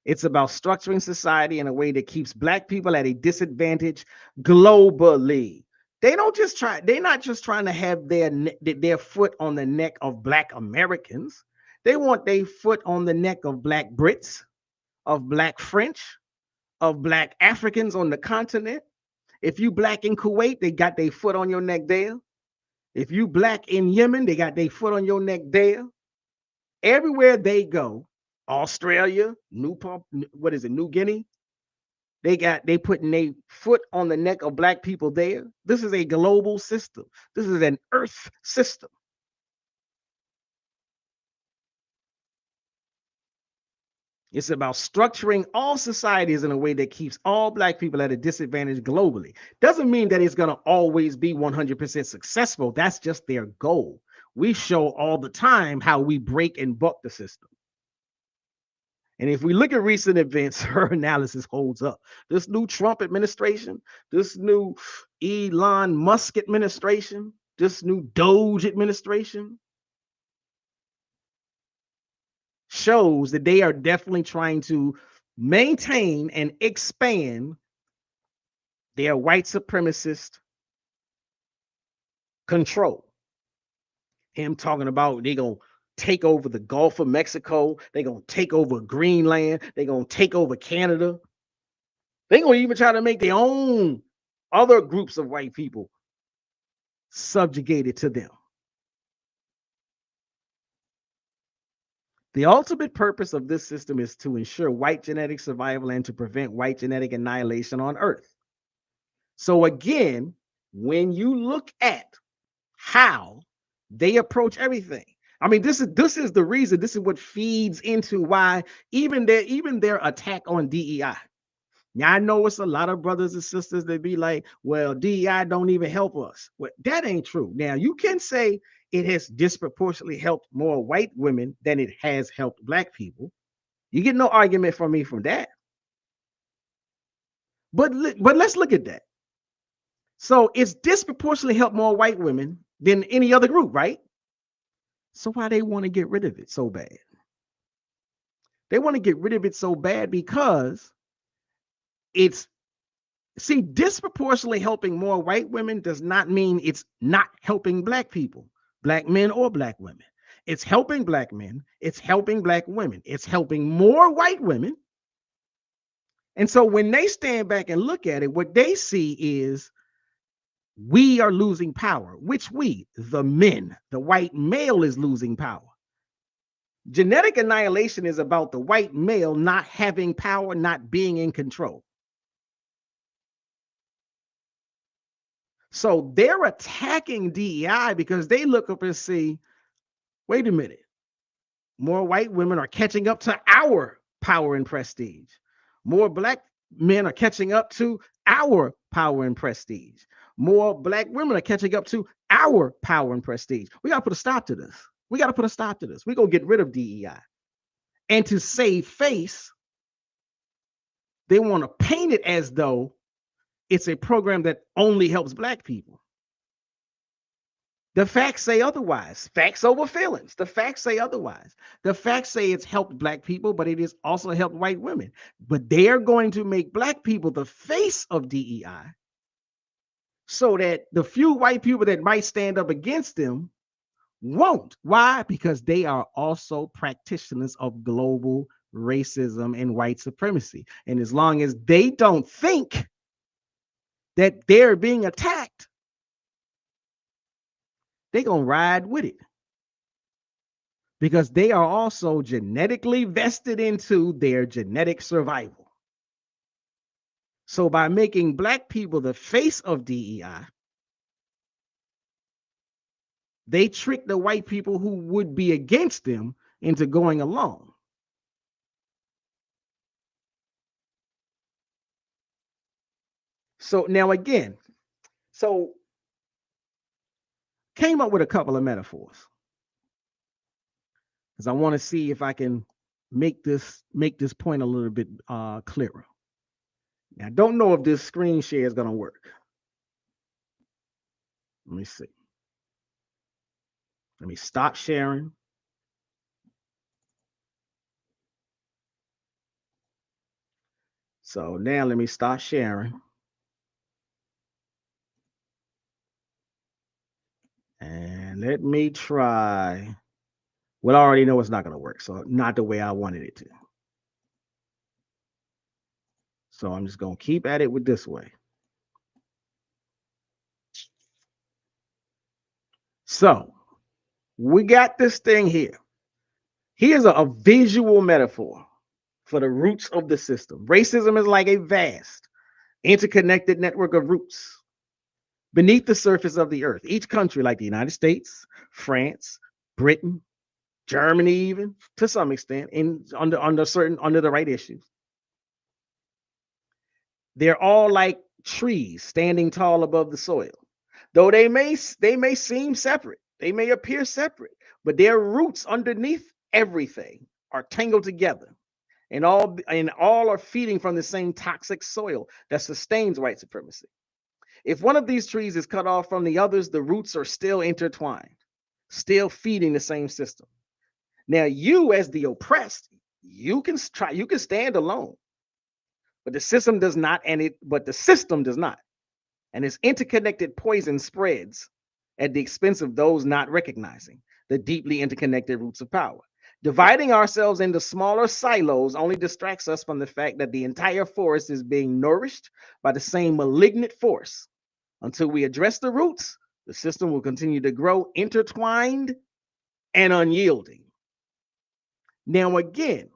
It's about structuring society in a way that keeps black people at a disadvantage globally. They're not just trying to have their foot on the neck of black Americans. They want their foot on the neck of black Brits, of black French, of black Africans on the continent. If you black in Kuwait, they got their foot on your neck there. If you black in Yemen, they got their foot on your neck there. Everywhere they go, Australia, New Guinea, they putting their foot on the neck of black people there. This is a global system. This is an earth system. It's about structuring all societies in a way that keeps all black people at a disadvantage globally. Doesn't mean that it's going to always be 100% successful. That's just their goal. We show all the time how we break and buck the system. And if we look at recent events, her analysis holds up. This new Trump administration, this new Elon Musk administration, this new Doge administration shows that they are definitely trying to maintain and expand their white supremacist control. Him talking about they're going to take over the Gulf of Mexico. They're going to take over Greenland. They're going to take over Canada. They're going to even try to make their own other groups of white people subjugated to them. The ultimate purpose of this system is to ensure white genetic survival and to prevent white genetic annihilation on Earth. So again, when you look at how they approach everything, I mean, this is the reason. This is what feeds into why even their attack on DEI. Now I know it's a lot of brothers and sisters that be like, well, DEI don't even help us. Well, that ain't true. Now you can say it has disproportionately helped more white women than it has helped black people. You get no argument from me from that. But let's look at that. So it's disproportionately helped more white women than any other group, right? So why they want to get rid of it so bad? They want to get rid of it so bad because disproportionately helping more white women does not mean it's not helping black people, black men or black women. It's helping black men. It's helping black women. It's helping more white women. And so when they stand back and look at it, what they see is we are losing power, which the men, the white male is losing power. Genetic annihilation is about the white male not having power, not being in control. So they're attacking DEI because they look up and see, wait a minute, more white women are catching up to our power and prestige. More black men are catching up to our power and prestige. More black women are catching up to our power and prestige. We got to put a stop to this. We're going to get rid of DEI. And to save face, they want to paint it as though it's a program that only helps black people. The facts say otherwise. Facts over feelings. The facts say otherwise. The facts say it's helped black people, but it has also helped white women. But they're going to make black people the face of DEI so that the few white people that might stand up against them won't. Why? Because they are also practitioners of global racism and white supremacy. And as long as they don't think that they're being attacked, they're going to ride with it. Because they are also genetically vested into their genetic survival. So by making black people the face of DEI, they trick the white people who would be against them into going along. So now again, so came up with a couple of metaphors because I want to see if I can make this point a little bit clearer. Now, I don't know if this screen share is going to work. Let me see. Let me stop sharing. So now let me start sharing. And let me try. Well, I already know it's not going to work. So not the way I wanted it to. So I'm just going to keep at it with this way. So we got this thing here. Here's a visual metaphor for the roots of the system. Racism is like a vast, interconnected network of roots beneath the surface of the earth. Each country, like the United States, France, Britain, Germany, even to some extent, under the right issues, they're all like trees standing tall above the soil. Though they may seem separate, they may appear separate, but their roots underneath everything are tangled together, and all are feeding from the same toxic soil that sustains white supremacy. If one of these trees is cut off from the others, the roots are still intertwined, still feeding the same system. Now, you as the oppressed, you can stand alone, but the system does not, and its interconnected poison spreads at the expense of those not recognizing the deeply interconnected roots of power. Dividing ourselves into smaller silos only distracts us from the fact that the entire forest is being nourished by the same malignant force. Until we address the roots, the system will continue to grow intertwined and unyielding. Now, again,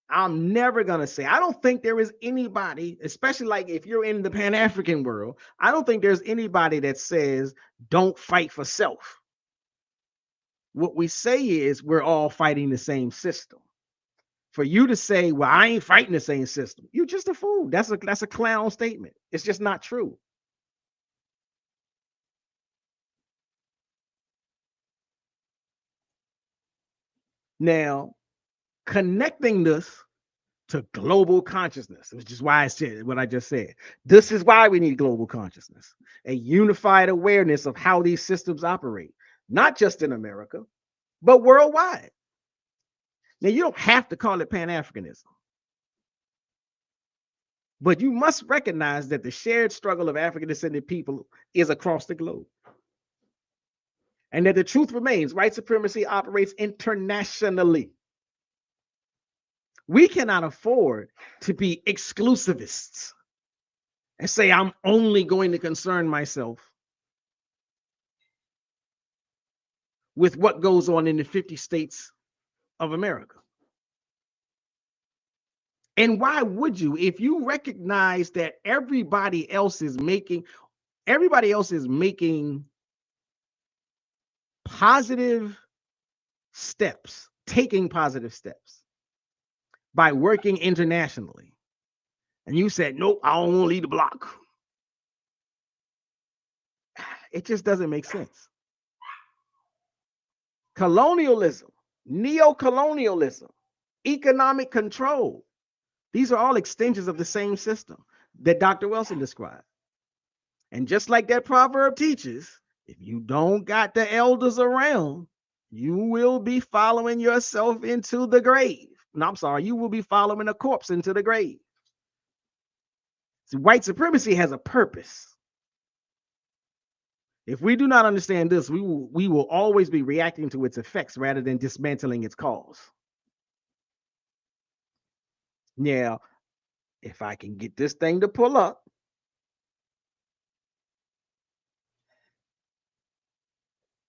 I'm never going to say, I don't think there is anybody, especially like if you're in the Pan-African world, I don't think there's anybody that says, don't fight for self. What we say is we're all fighting the same system. For you to say, well, I ain't fighting the same system, you're just a fool. That's a clown statement. It's just not true. Now, connecting this to global consciousness, which is why I said what I just said. This is why we need global consciousness, a unified awareness of how these systems operate, not just in America, but worldwide. Now, you don't have to call it Pan-Africanism, but you must recognize that the shared struggle of African-descended people is across the globe. And that the truth remains, white supremacy operates internationally. We cannot afford to be exclusivists and say, I'm only going to concern myself with what goes on in the 50 states of America. And why would you, if you recognize that everybody else is making positive steps, taking positive steps by working internationally. And you said, nope, I don't want to lead the block. It just doesn't make sense. Colonialism, neo-colonialism, economic control. These are all extensions of the same system that Dr. Welsing described. And just like that proverb teaches, If you don't got the elders around, you will be following yourself into the grave. No, I'm sorry, you will be following a corpse into the grave. See, white supremacy has a purpose. If we do not understand this, we will always be reacting to its effects rather than dismantling its cause. Now, if I can get this thing to pull up,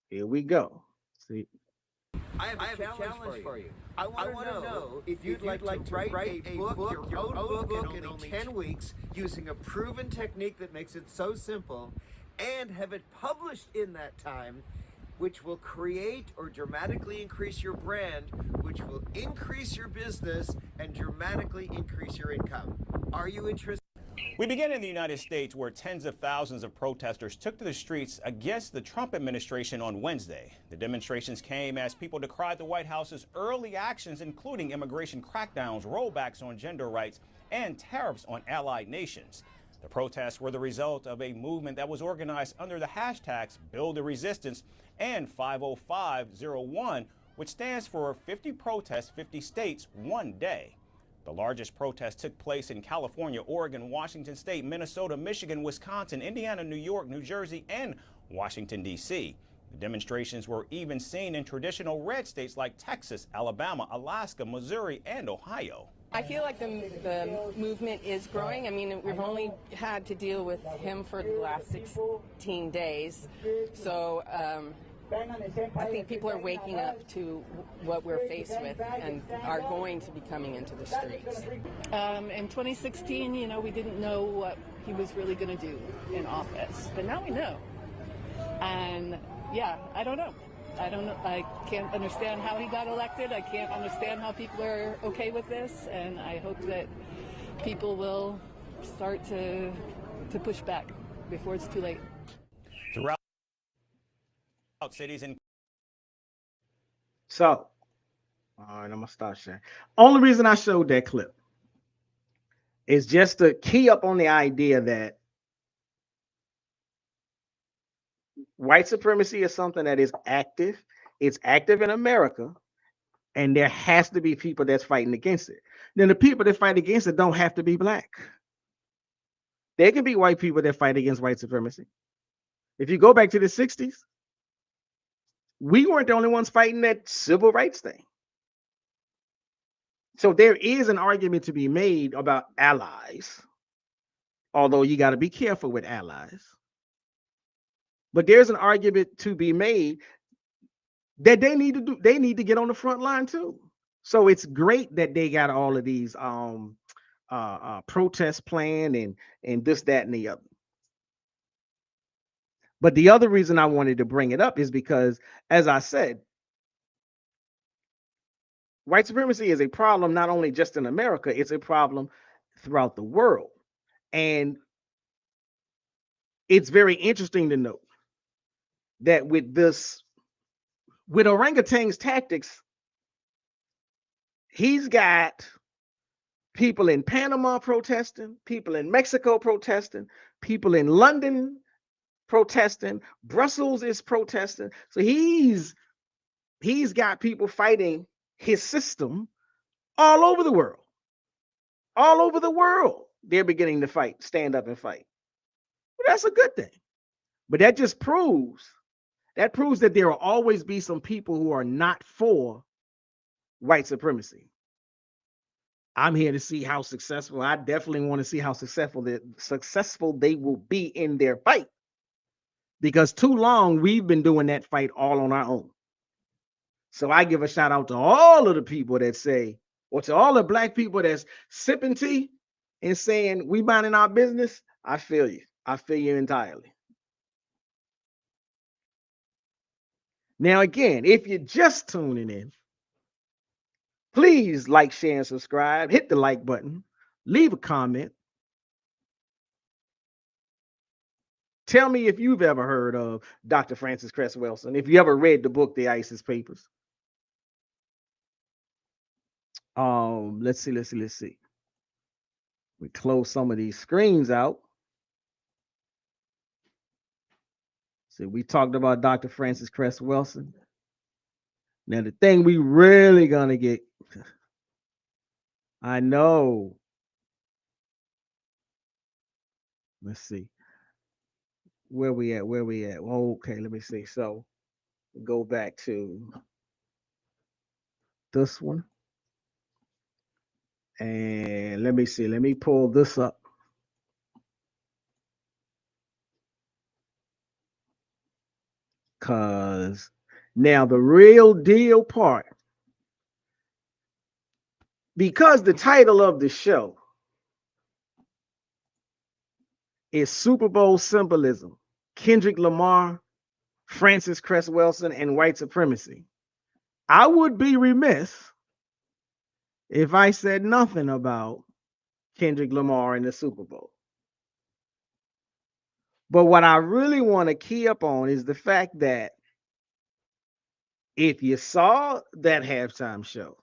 here we go. See, I have a challenge for you. I want to know if you'd like to write a book, your own book in only 10 weeks using a proven technique that makes it so simple and have it published in that time, which will create or dramatically increase your brand, which will increase your business and dramatically increase your income. Are you interested? We begin in the United States, where tens of thousands of protesters took to the streets against the Trump administration on Wednesday. The demonstrations came as people decried the White House's early actions, including immigration crackdowns, rollbacks on gender rights, and tariffs on allied nations. The protests were the result of a movement that was organized under the hashtags Build the Resistance and 50501, which stands for 50 Protests, 50 States, One Day. The largest protest took place in California, Oregon, Washington State, Minnesota, Michigan, Wisconsin, Indiana, New York, New Jersey, and Washington, D.C. The demonstrations were even seen in traditional red states like Texas, Alabama, Alaska, Missouri, and Ohio. I feel like the movement is growing. I mean, we've only had to deal with him for the last 16 days. So I think people are waking up to what we're faced with and are going to be coming into the streets. In 2016, we didn't know what he was really going to do in office, but now we know. And yeah, I don't know. I can't understand how he got elected. I can't understand how people are okay with this, and I hope that people will start to push back before it's too late. Throughout cities and so, all right, I'm gonna start sharing. Only reason I showed that clip is just to key up on the idea that white supremacy is something that is active. It's active in America, and there has to be people that's fighting against it. Then the people that fight against it don't have to be black. There can be white people that fight against white supremacy. If you go back to the 60s, we weren't the only ones fighting that civil rights thing. So there is an argument to be made about allies, although you got to be careful with allies. But there's an argument to be made that they need to get on the front line too. So it's great that they got all of these protests planned and this, that, and the other. But the other reason I wanted to bring it up is because, as I said, white supremacy is a problem not only just in America, it's a problem throughout the world. And it's very interesting to note that with Orangutan's tactics, he's got people in Panama protesting, people in Mexico protesting, people in London protesting, Brussels is protesting. So he's got people fighting his system all over the world. All over the world, they're beginning to fight, stand up and fight. Well, that's a good thing. But that just proves that there will always be some people who are not for white supremacy. I'm here to see how successful. I definitely want to see how successful they will be in their fight. Because too long we've been doing that fight all on our own. So I give a shout out to all of the people that say, or to all the black people that's sipping tea and saying we minding our business. I feel you. I feel you entirely. Now, again, if you're just tuning in, please like, share, and subscribe. Hit the like button. Leave a comment. Tell me if you've ever heard of Dr. Francis Cress Welsing, if you ever read the book, The ISIS Papers. Let's see. We close some of these screens out. So we talked about Dr. Francis Cress Welsing. Now the thing we really gonna get, I know. Let's see where we at. Where we at? Okay, let me see. So go back to this one, and let me see. Let me pull this up. Cause now the real deal part, because the title of the show is Super Bowl Symbolism, Kendrick Lamar, Francis Cress Welsing, and white supremacy. I would be remiss if I said nothing about Kendrick Lamar in the Super Bowl. But what I really want to key up on is the fact that if you saw that halftime show,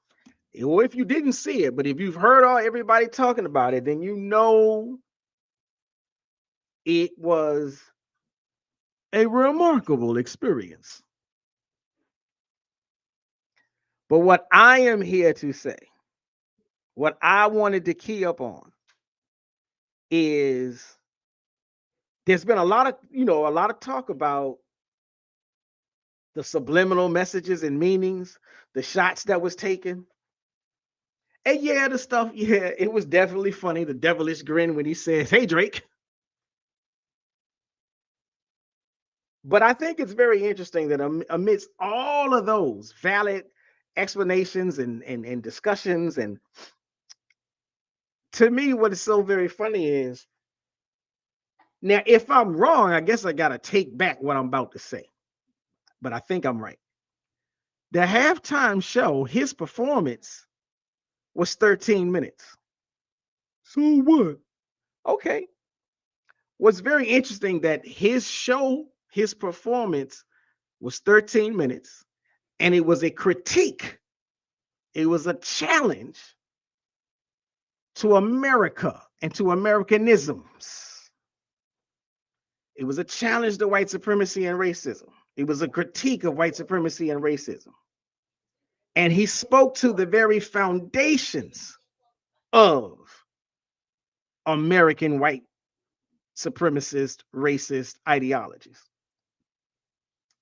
or if you didn't see it, but if you've heard everybody talking about it, then you know it was a remarkable experience. But what I am here to say, what I wanted to key up on is there's been a lot of talk about the subliminal messages and meanings, the shots that was taken. And yeah, the stuff, yeah, it was definitely funny. The devilish grin when he says, "Hey, Drake." But I think it's very interesting that amidst all of those valid explanations and discussions, and to me, what is so very funny is, now, if I'm wrong, I guess I got to take back what I'm about to say. But I think I'm right. The halftime show, his performance was 13 minutes. So what? Okay. What's very interesting that his show, his performance was 13 minutes, and it was a critique. It was a challenge to America and to Americanisms. It was a challenge to white supremacy and racism. It was a critique of white supremacy and racism. And he spoke to the very foundations of American white supremacist, racist ideologies.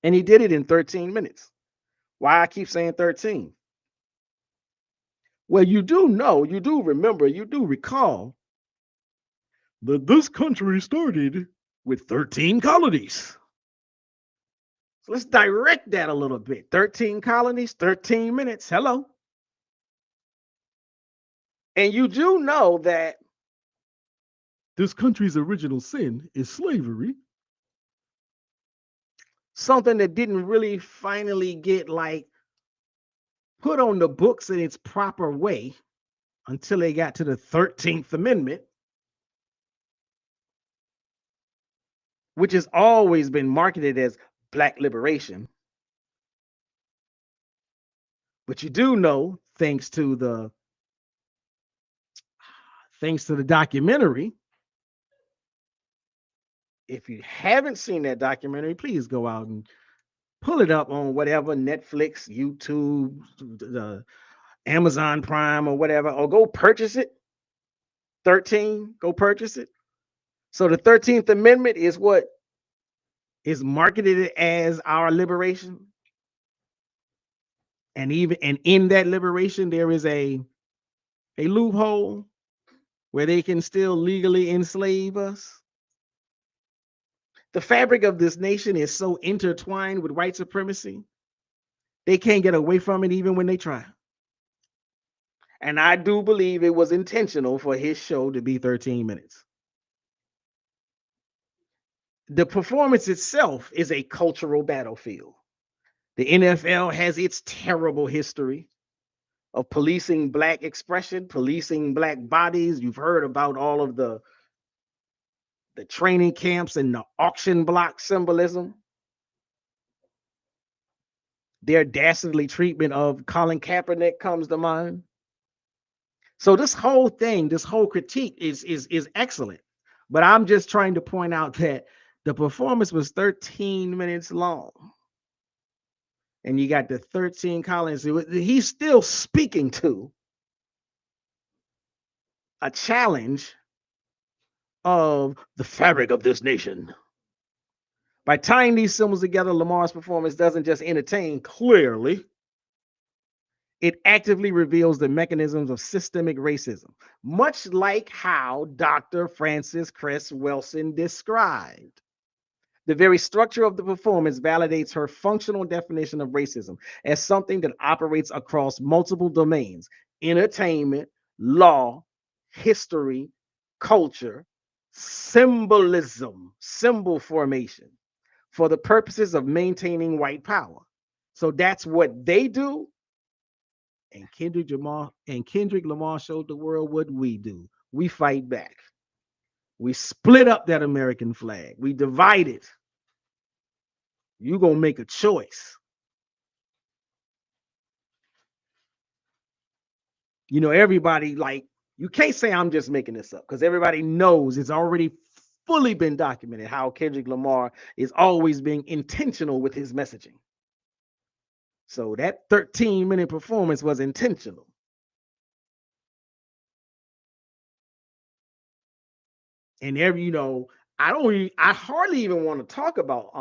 And he did it in 13 minutes. Why I keep saying 13? Well, you do know, you do remember, you do recall that this country started with 13 colonies. So let's direct that a little bit. 13 colonies, 13 minutes. Hello. And you do know that this country's original sin is slavery. Something that didn't really finally get put on the books in its proper way until they got to the 13th Amendment, which has always been marketed as Black liberation. But you do know, thanks to the documentary, if you haven't seen that documentary, please go out and pull it up on whatever, Netflix, YouTube, the Amazon Prime or whatever, or go purchase it. 13, go purchase it. So the 13th Amendment is what is marketed as our liberation. And in that liberation, there is a loophole where they can still legally enslave us. The fabric of this nation is so intertwined with white supremacy, they can't get away from it even when they try. And I do believe it was intentional for his show to be 13 minutes. The performance itself is a cultural battlefield. The NFL has its terrible history of policing Black expression, policing Black bodies. You've heard about all of the training camps and the auction block symbolism. Their dastardly treatment of Colin Kaepernick comes to mind. So this whole thing, this whole critique is excellent. But I'm just trying to point out that The performance was 13 minutes long. And you got the 13 Collins. He's still speaking to a challenge of the fabric of this nation. By tying these symbols together, Lamar's performance doesn't just entertain clearly, it actively reveals the mechanisms of systemic racism, much like how Dr. Francis Cress Welsing described. The very structure of the performance validates her functional definition of racism as something that operates across multiple domains: entertainment, law, history, culture, symbolism, symbol formation, for the purposes of maintaining white power. So that's what they do. And Kendrick Lamar showed the world what we do. We fight back. We split up that American flag. We divide it. You're going to make a choice. You know, everybody, like, you can't say I'm just making this up because everybody knows it's already fully been documented how Kendrick Lamar is always being intentional with his messaging. So that 13-minute performance was intentional. And I hardly even want to talk about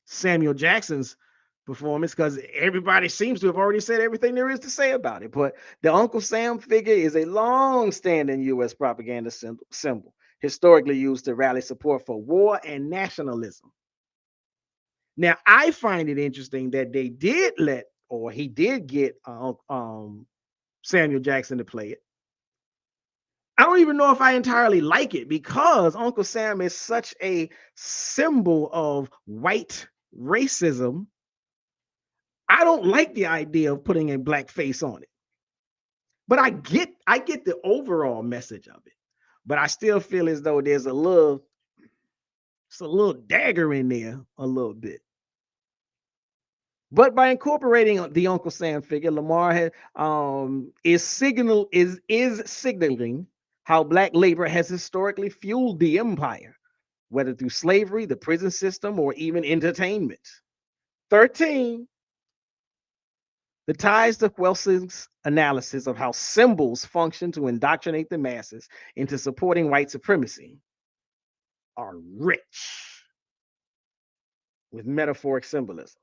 Samuel Jackson's performance because everybody seems to have already said everything there is to say about it. But the Uncle Sam figure is a long-standing U.S. propaganda symbol, historically used to rally support for war and nationalism. Now, I find it interesting that he did get Samuel Jackson to play it. I don't even know if I entirely like it because Uncle Sam is such a symbol of white racism. I don't like the idea of putting a black face on it. But I get the overall message of it. But I still feel as though there's a little dagger in there a little bit. But by incorporating the Uncle Sam figure, Lamar is signaling how black labor has historically fueled the empire, whether through slavery, the prison system, or even entertainment. 13, the ties to Welsing's analysis of how symbols function to indoctrinate the masses into supporting white supremacy are rich with metaphoric symbolism.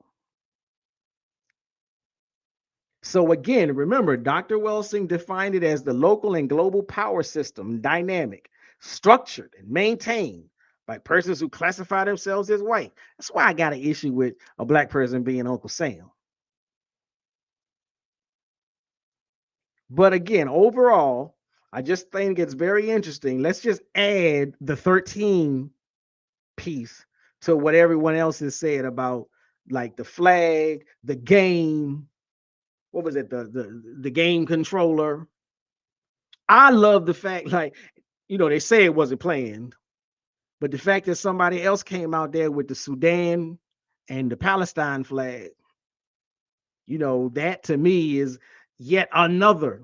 So again, remember, Dr. Welsing defined it as the local and global power system, dynamic, structured, and maintained by persons who classify themselves as white. That's why I got an issue with a black person being Uncle Sam. But again, overall, I just think it's very interesting. Let's just add the 13 piece to what everyone else has said about like the flag, the game. What was it? The game controller. I love the fact, like, they say it wasn't planned, but the fact that somebody else came out there with the Sudan and the Palestine flag, that to me is yet another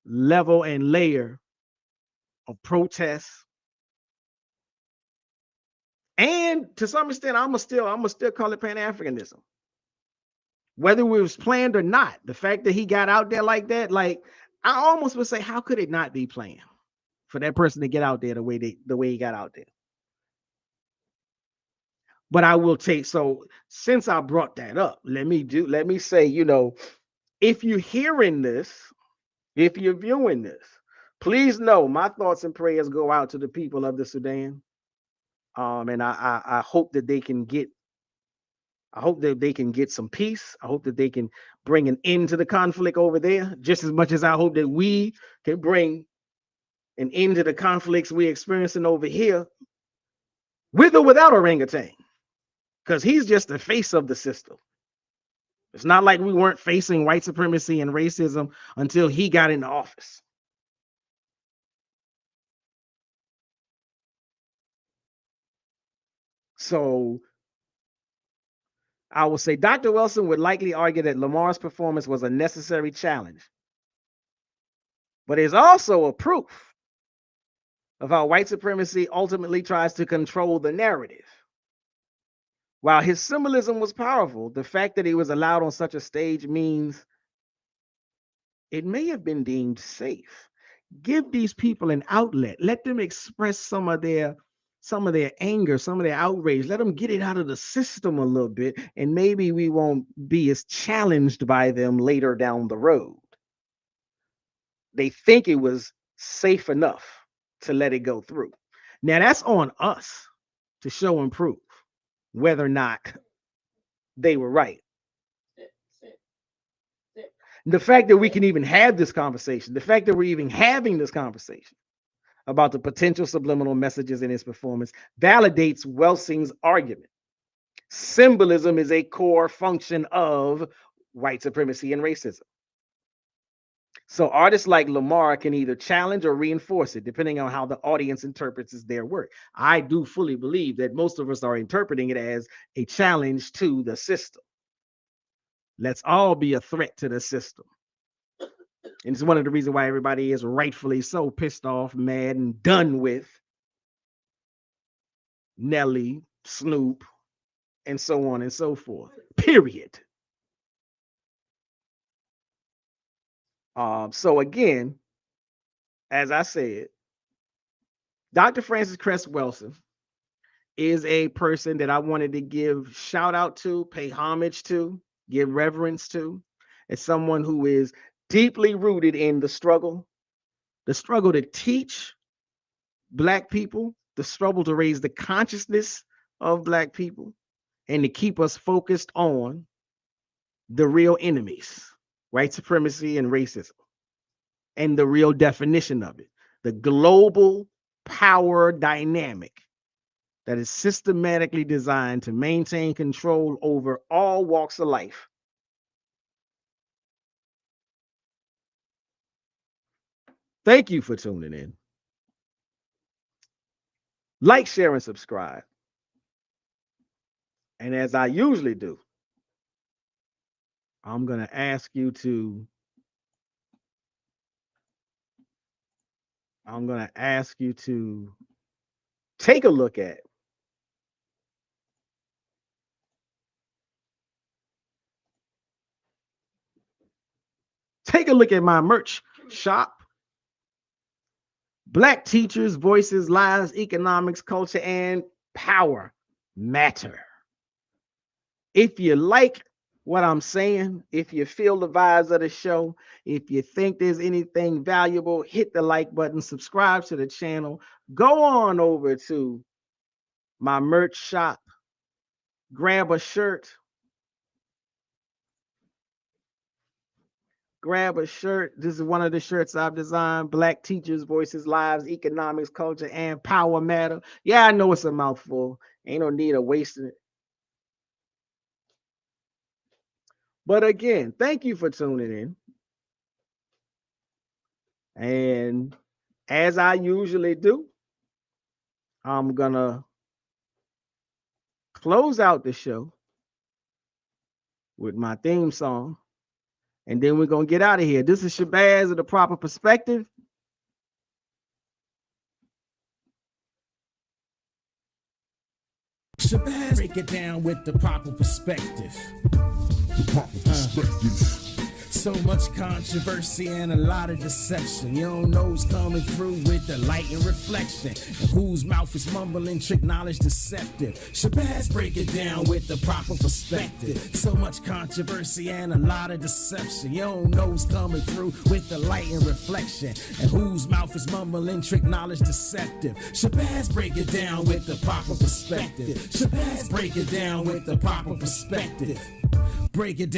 level and layer of protest. And to some extent, I'm gonna still call it Pan-Africanism. Whether it was planned or not, the fact that he got out there like that, like, I almost would say, how could it not be planned for that person to get out there the way he got out there? But I will take, so since I brought that up, let me say, if you're hearing this, if you're viewing this, please know my thoughts and prayers go out to the people of the Sudan. And I hope that they can get some peace. I hope that they can bring an end to the conflict over there, just as much as I hope that we can bring an end to the conflicts we're experiencing over here, with or without orangutan, because he's just the face of the system. It's not like we weren't facing white supremacy and racism until he got into office. So I will say Dr. Welsing would likely argue that Lamar's performance was a necessary challenge, but it's also a proof of how white supremacy ultimately tries to control the narrative. While his symbolism was powerful, the fact that he was allowed on such a stage means it may have been deemed safe. Give these people an outlet. Let them express some of their anger, some of their outrage. Let them get it out of the system a little bit, and maybe we won't be as challenged by them later down the road. They think it was safe enough to let it go through. Now that's on us to show and prove whether or not they were right. The fact that we can even have this conversation, the fact that we're even having this conversation about the potential subliminal messages in his performance validates Welsing's argument. Symbolism is a core function of white supremacy and racism. So artists like Lamar can either challenge or reinforce it, depending on how the audience interprets their work. I do fully believe that most of us are interpreting it as a challenge to the system. Let's all be a threat to the system. And it's one of the reasons why everybody is rightfully so pissed off, mad, and done with Nelly, Snoop, and so on and so forth. Period. So again, as I said, Dr. Francis Cress Welsing is a person that I wanted to give shout out to, pay homage to, give reverence to, as someone who is deeply rooted in the struggle to teach Black people, the struggle to raise the consciousness of Black people, and to keep us focused on the real enemies, white supremacy and racism, and the real definition of it, the global power dynamic that is systematically designed to maintain control over all walks of life. Thank you for tuning in. Like, share, and subscribe. And as I usually do, I'm going to ask you to take a look at my merch shop. Black teachers, voices, lives, economics, culture, and power matter. If you like what I'm saying, if you feel the vibes of the show, if you think there's anything valuable, hit the like button, subscribe to the channel, go on over to my merch shop, grab a shirt. This is one of the shirts I've designed. Black teachers, voices, lives, economics, culture, and power matter. Yeah, I know it's a mouthful. Ain't no need of wasting it. But again, thank you for tuning in. And as I usually do, I'm going to close out the show with my theme song. And then we're going to get out of here. This is Shabazz of The Proper Perspective. Shabazz, break it down with the proper perspective. The proper perspective. So much controversy and a lot of deception. You don't know who's coming through with the light and reflection, and whose mouth is mumbling, trick knowledge deceptive. Shabazz, break it down with the proper perspective. So much controversy and a lot of deception. You don't know who's coming through with the light and reflection, and whose mouth is mumbling, trick knowledge deceptive. Shabazz, break it down with the proper perspective. Shabazz, break it down with the proper perspective. Break it down.